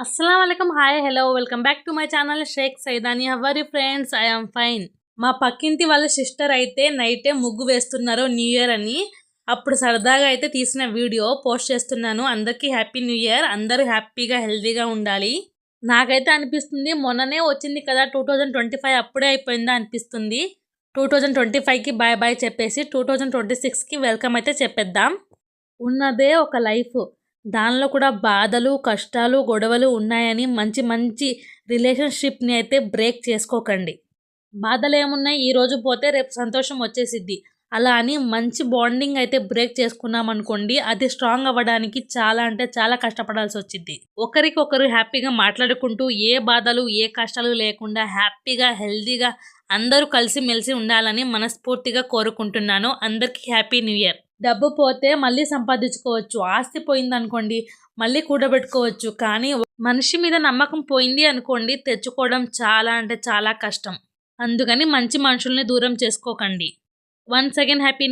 అస్సలాముఅలైకుం. Hi hello welcome back to my channel Shaik Saidani. How are you friends? I am fine. మా పక్కింటి వాళ్ళ sister అయితే నైటే ముగ్గు వేస్తున్నారు న్యూ ఇయర్ అని. అప్పుడు సరదాగా అయితే తీసిన వీడియో పోస్ట్ చేస్తున్నాను. అందరికీ హ్యాపీ న్యూ ఇయర్. అందరూ హ్యాపీగా హెల్తీగా ఉండాలి. నాకైతే అనిపిస్తుంది మొన్ననే వచ్చింది కదా 2025 అప్పుడే అయిపోయిందా అనిపిస్తుంది. 2025కి బాయ్ బాయ్ చెప్పేసి 2026కి వెల్కమ్ అయితే చెప్పేద్దాం. ఉన్నదే ఒక లైఫ్. దానిలో కూడా బాధలు, కష్టాలు, గొడవలు ఉన్నాయని మంచి మంచి రిలేషన్‌షిప్‌ని అయితే బ్రేక్ చేసుకోకండి. బాధలేమున్నాయి, ఈరోజు పోతే రేపు సంతోషం వచ్చేసిద్ది. అలా అని మంచి బాండింగ్ అయితే బ్రేక్ చేసుకున్నామనుకోండి, అది స్ట్రాంగ్ అవ్వడానికి చాలా అంటే చాలా కష్టపడాల్సొచ్చిద్ది. ఒకరికొకరు హ్యాపీగా మాట్లాడుకుంటూ, ఏ బాధలు, ఏ కష్టాలు లేకుండా హ్యాపీగా, హెల్తీగా అందరూ కలిసిమెలిసి ఉండాలని మనస్ఫూర్తిగా కోరుకుంటున్నాను. అందరికీ హ్యాపీ న్యూ ఇయర్. డబ్బు పోతే మళ్ళీ సంపాదించుకోవచ్చు. ఆస్తి పోయిందనుకోండి మళ్ళీ కూడబెట్టుకోవచ్చు. కానీ మనిషి మీద నమ్మకం పోయింది అనుకోండి తెచ్చుకోవడం చాలా అంటే చాలా కష్టం. అందుకని మంచి మనుషుల్ని దూరం చేసుకోకండి. Once again happy new